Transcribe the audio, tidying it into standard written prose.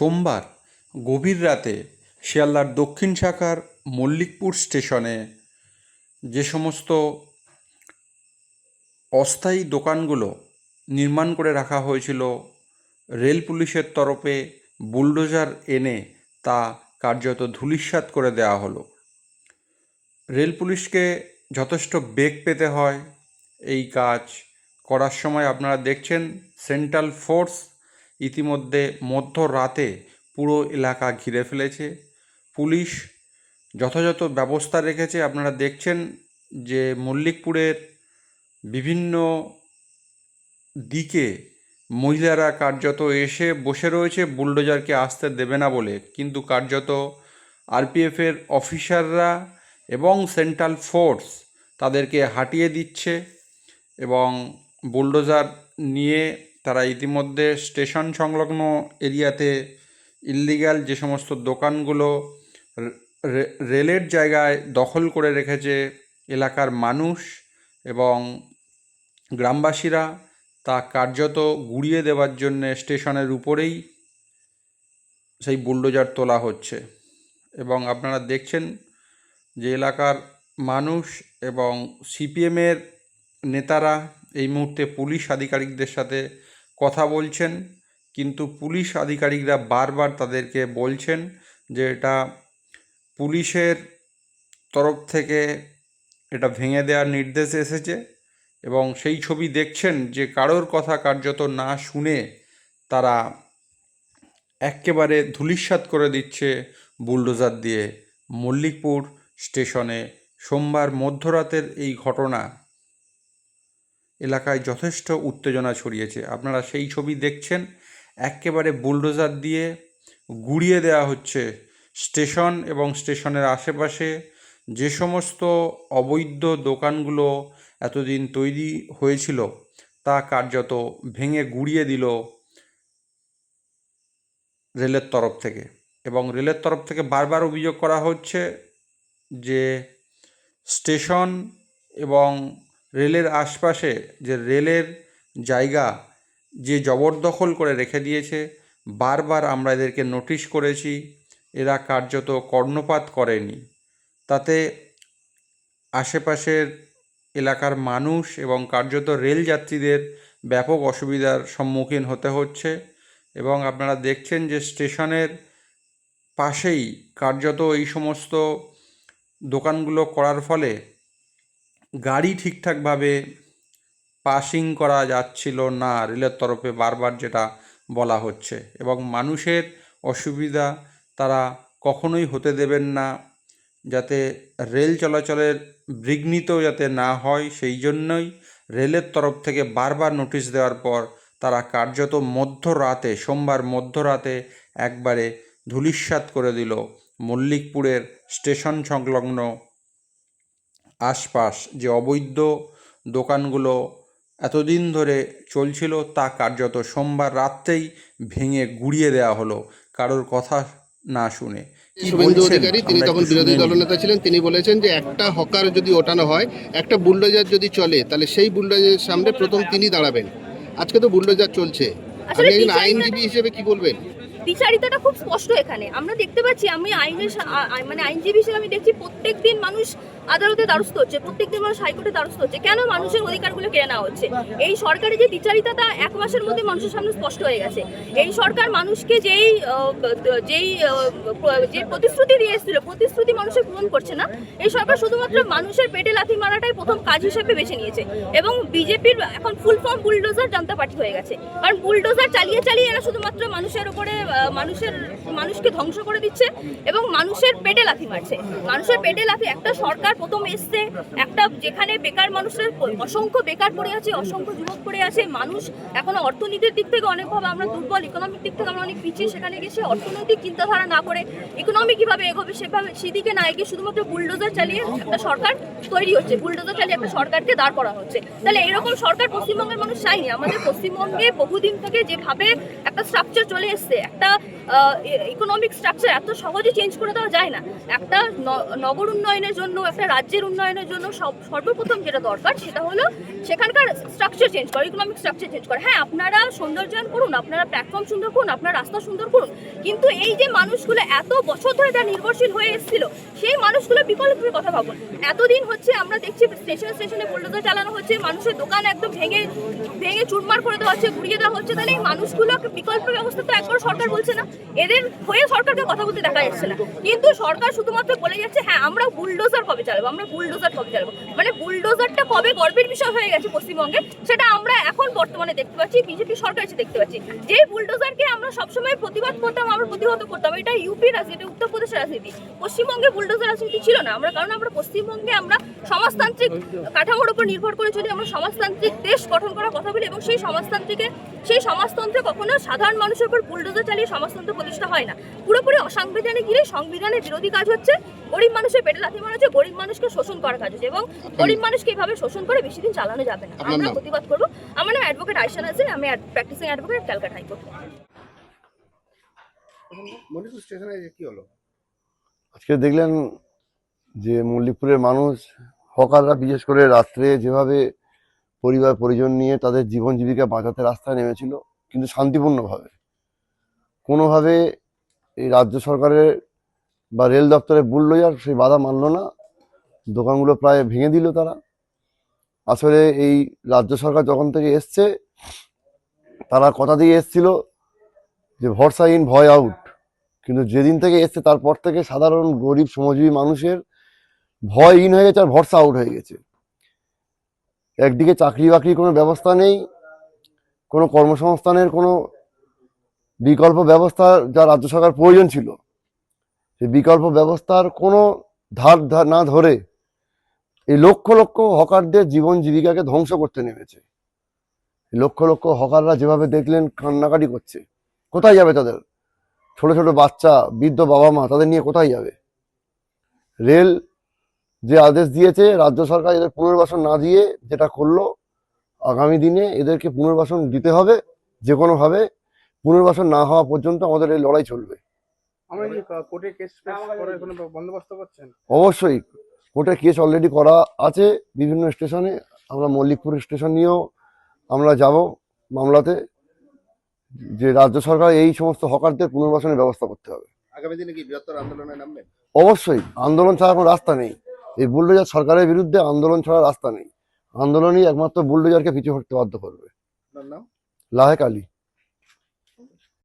সোমবার গভীর রাতে শিয়ালদার দক্ষিণ শাখার মল্লিকপুর স্টেশনে যে সমস্ত অস্থায়ী দোকানগুলো নির্মাণ করে রাখা হয়েছিল, রেল পুলিশের তরফে বুলডোজার এনে তা কার্যত ধূলিসাৎ করে দেওয়া হলো। রেল পুলিশকে যথেষ্ট বেগ পেতে হয় এই কাজ করার সময়। আপনারা দেখছেন সেন্ট্রাল ফোর্স ইতিমধ্যে মধ্যরাতে পুরো এলাকা ঘিরে ফেলেছে। পুলিশ যথাযথ ব্যবস্থা রেখেছে। আপনারা দেখছেন যে মল্লিকপুরের বিভিন্ন দিকে মহিলারা কার্যত এসে বসে রয়েছে বুলডোজারকে আসতে দেবে না বলে, কিন্তু কার্যত আরপিএফের অফিসাররা এবং সেন্ট্রাল ফোর্স তাদেরকে হাঁটিয়ে দিচ্ছে এবং বুলডোজার নিয়ে তারা ইতিমধ্যে স্টেশন সংলগ্ন এরিয়াতে ইল্লিগ্যাল যে সমস্ত দোকানগুলো রেলের জায়গায় দখল করে রেখেছে এলাকার মানুষ এবং গ্রামবাসীরা, তা কার্যত গুঁড়িয়ে দেওয়ার জন্যে স্টেশনের উপরেই সেই বুলডোজার তোলা হচ্ছে। এবং আপনারা দেখছেন যে এলাকার মানুষ এবং সিপিএমের নেতারা এই মুহূর্তে পুলিশ আধিকারিকদের সাথে কথা বলছেন, কিন্তু পুলিশ আধিকারিকরা বারবার তাদেরকে বলছেন যে এটা পুলিশের তরফ থেকে এটা ভেঙে দেওয়ার নির্দেশ এসেছে। এবং সেই ছবি দেখছেন যে কারোর কথা কার্যত না শুনে তারা একেবারে ধূলিসাৎ করে দিচ্ছে বুলডোজার দিয়ে। মল্লিকপুর স্টেশনে সোমবার মধ্যরাতের এই ঘটনা এলাকায় যথেষ্ট উত্তেজনা ছড়িয়েছে। আপনারা সেই ছবি দেখছেন, একেবারে বুলডোজার দিয়ে গুঁড়িয়ে দেওয়া হচ্ছে স্টেশন এবং স্টেশনের আশেপাশে যে সমস্ত অবৈধ দোকানগুলো এতদিন তৈরি হয়েছিল তা কার্যত ভেঙে গুঁড়িয়ে দিল রেলের তরফ থেকে। এবং রেলের তরফ থেকে বারবার অভিযোগ করা হচ্ছে যে স্টেশন এবং রেলের আশপাশে যে রেলের জায়গা যে জবরদখল করে রেখে দিয়েছে, বারবার আমরা এদেরকে নোটিশ করেছি, এরা কার্যত কর্ণপাত করেনি। তাতে আশেপাশের এলাকার মানুষ এবং কার্যত রেল যাত্রীদের ব্যাপক অসুবিধার সম্মুখীন হতে হচ্ছে। এবং আপনারা দেখছেন যে স্টেশনের পাশেই কার্যত এই সমস্ত দোকানগুলো করার ফলে গাড়ি ঠিকঠাকভাবে পাসিং করা যাচ্ছিল না রেলের তরফে, বারবার যেটা বলা হচ্ছে। এবং মানুষের অসুবিধা তারা কখনোই হতে দেবেন না, যাতে রেল চলাচলের বিঘ্নিত যাতে না হয়, সেই জন্যই রেলের তরফ থেকে বারবার নোটিশ দেওয়ার পর তারা কার্যত মধ্যরাতে, সোমবার মধ্যরাতে একবারে ধূলিসাৎ করে দিল মল্লিকপুরের স্টেশন সংলগ্ন আশপাশ যে অবৈধ দোকানগুলো এতদিন ধরে চলছিল তা কার্যত সোমবার রাত্রেই ভেঙে গুঁড়িয়ে দেওয়া হলো কারোর কথা না শুনে। শুভেন্দু অধিকারী তিনি তখন বিরোধী দলনেতা ছিলেন, তিনি বলেছেন যে একটা হকার যদি ওঠানো হয়, একটা বুলডোজার যদি চলে, তাহলে সেই বুলডোজারের সামনে প্রথম তিনি দাঁড়াবেন। আজকে তো বুলডোজার চলছে, আপনি একজন আইনজীবী হিসেবে কি বলবেন? বিচারিতাটা খুব স্পষ্ট এখানে আমরা দেখতে পাচ্ছি। আমি আইনজীবী হিসেবে আমি দেখছি প্রত্যেকদিন মানুষ আদালতে দ্বারস্থ হচ্ছে, প্রত্যেকদিন মানুষ হাইকোর্টে দ্বারস্থ হচ্ছে। কেন মানুষের অধিকারগুলো কেড়ে নেওয়া হচ্ছে? এই সরকারের যে বিচারিতাটা 1 মাসের মধ্যে মানুষের সামনে স্পষ্ট হয়ে গেছে। এই সরকার মানুষকে যে প্রতিশ্রুতি দিয়ে এসেছিল, প্রতিশ্রুতি মানুষের পূরণ করছে না। এই সরকার শুধুমাত্র মানুষের পেটে লাথি মারাটাই প্রথম কাজ হিসেবে বেছে নিয়েছে। এবং বিজেপির এখন ফুল ফর্ম বুলডোজার জনতা পার্টি হয়ে গেছে। কারণ বুলডোজার চালিয়ে চালিয়ে এরা শুধুমাত্র মানুষের উপরে মানুষকে ধ্বংস করে দিচ্ছে এবং মানুষের পেটে লাথি মারছে। মানুষের পেটে লাথি। একটা সরকার প্রথম এসছে একটা যেখানে বেকার মানুষের অসংখ্য বেকার পড়ে আছে, অসংখ্য যুবক পড়ে আছে, মানুষ এখনো অর্থনীতির দিক থেকে অনেকভাবে আমরা দুর্বল, ইকোনমিক দিক থেকে আমরা অনেক পিছিয়ে। সেখানে গেছে অর্থনৈতিক চিন্তাধারা না করে ইকোনমি কিভাবে এগোবে সেদিকে না এগিয়ে শুধুমাত্র বুলডোজার চালিয়ে একটা সরকার তৈরি হচ্ছে, বুলডোজার চালিয়ে একটা সরকারকে দাঁড় করা হচ্ছে। তাহলে এরকম সরকার পশ্চিমবঙ্গের মানুষ চাইনি। আমাদের পশ্চিমবঙ্গে বহুদিন থেকে যেভাবে একটা স্ট্রাকচার চলে এসছে, একটা ইকোনমিক স্ট্রাকচার এত সহজে চেঞ্জ করে দেওয়া যায় না। একটা নগর উন্নয়নের জন্য, একটা রাজ্যের উন্নয়নের জন্য সর্বপ্রথম যেটা দরকার সেটা হলো সেখানকার স্ট্রাকচার চেঞ্জ করা, ইকোনমিক স্ট্রাকচার চেঞ্জ করা। হ্যাঁ, আপনারা সৌন্দর্যায়ন করুন, আপনারা প্ল্যাটফর্ম সুন্দর করুন, আপনারা রাস্তা সুন্দর করুন, কিন্তু এই যে মানুষগুলো এত বছর ধরে যা নির্ভরশীল হয়ে এসেছিল সেই মানুষগুলো বিকল্পের কথা ভাবুন। এতদিন হচ্ছে আমরা দেখছি স্টেশনে স্টেশনে বুলডোজার চালানো হচ্ছে, মানুষের দোকান একদম ভেঙে ভেঙে চুরমার করে দেওয়া হচ্ছে, গুড়িয়ে দেওয়া হচ্ছে। তাহলে এই মানুষগুলো বিকল্প ব্যবস্থা তো একবার সরকার বলছে না, এদের হয়ে সরকারকে কথা বলতে দেখা যাচ্ছে না। কিন্তু সরকার শুধুমাত্র বলে যাচ্ছে হ্যাঁ আমরা বুলডোজার কবে চালাবো, আমরা বুলডোজার কবে চালাবো। মানে বুলডোজারটা কবে গর্বের বিষয় হয়ে গেছে পশ্চিমবঙ্গে, সেটা আমরা এখন বর্তমানে দেখতে পাচ্ছি, বিজেপি সরকার এসে দেখতে পাচ্ছি। যে বুলডোজারকে আমরা সবসময় প্রতিবাদ করতাম, আমরা প্রতিহত করতাম, এটা ইউপির রাজনীতি, উত্তরপ্রদেশের রাজনীতি। পশ্চিমবঙ্গে বুলডোজার রাজনীতি ছিল না। কারণ আমরা পশ্চিমবঙ্গে আমরা সমাজতান্ত্রিক কাঠামোর উপর নির্ভর করে যদি আমরা সমাজতান্ত্রিক দেশ গঠন করার কথা বলি, এবং সেই সমাজতন্ত্রে কখনো সাধারণ মানুষের উপর বুলডোজার চালিয়ে সমাজতন্ত্র প্রতিষ্ঠা হয় না। পুরোপুরি অসাংবিধানিক গিরে সংবিধানের বিরোধী কাজ হচ্ছে, গরিব মানুষের পেটে লাথি মারা হচ্ছে, গরিব মানুষকে শোষণ করার কাজ হচ্ছে, এবং গরিব মানুষকে এইভাবে শোষণ করে বেশি দিন চালানো যাবে না। আমরা প্রতিবাদ করবো। আমার নাম অ্যাডভোকেট আয়শা নাজির, আমি practicing advocate Calcutta high court. Manipur স্টেশনে কি হলো আজকে দেখলেন যে মল্লিকপুরের মানুষ, হকাররা বিশেষ করে রাত্রে যেভাবে পরিবার পরিজন নিয়ে তাদের জীবন জীবিকা বাঁচাতে রাস্তায় নেমেছিল, কিন্তু শান্তিপূর্ণভাবে। কোনোভাবে এই রাজ্য সরকারের বা রেল দপ্তরের বুলডোজার সেই বাধা মানল না, দোকানগুলো প্রায় ভেঙে দিল তারা। আসলে এই রাজ্য সরকার যখন থেকে এসছে, তারা কথা দিয়ে এসছিল যে ভরসা ইন ভয় আউট, কিন্তু যেদিন থেকে এসছে তারপর থেকে সাধারণ গরিব শ্রমজীবী মানুষের ভয় ইন হয়ে গেছে আর ভরসা আউট হয়ে গেছে। একদিকে চাকরি বাকরির কোনো ব্যবস্থা নেই, কোনো কর্মসংস্থানের কোনো বিকল্প ব্যবস্থা যা রাজ্য সরকার প্রয়োজন ছিল, সেই বিকল্প ব্যবস্থার কোনো ধার না ধরে এই লক্ষ লক্ষ হকারদের জীবন জীবিকাকে ধ্বংস করতে নেমেছে। লক্ষ লক্ষ হকাররা যেভাবে দেখলেন কান্নাকাটি করছে, কোথায় যাবে তাদের ছোট ছোট বাচ্চা, বৃদ্ধ বাবা মা, তাদের নিয়ে কোথায় যাবে? রেল যে আদেশ দিয়েছে, রাজ্য সরকার এদের পুনর্বাসন না দিয়ে যেটা করলো, আগামী দিনে এদেরকে পুনর্বাসন দিতে হবে। যে কোনোভাবে পুনর্বাসন না হওয়া পর্যন্ত আমাদের এই লড়াই চলবে। আমরা কি কোর্টে কেস করার কোনো বন্দোবস্ত করছেন? অবশ্যই কোর্টে কেস অলরেডি করা আছে বিভিন্ন স্টেশনে। আমরা মল্লিকপুর স্টেশন নিয়েও আমরা যাব মামলাতে, যে রাজ্য সরকার এই সমস্ত হকারদের পুনর্বাসনের ব্যবস্থা করতে হবে। আগামী দিনে কি বৃহত্তর আন্দোলনে নামবেন? অবশ্যই, আন্দোলন ছাড়া কোনো রাস্তা নেই। এই বুলডোজার সরকারের বিরুদ্ধে আন্দোলন ছাড়া রাস্তা নেই। আন্দোলনই একমাত্র বুলডোজারকে পিছু হটতে বাধ্য করবে। আপনার নাম? লাহেক আলী।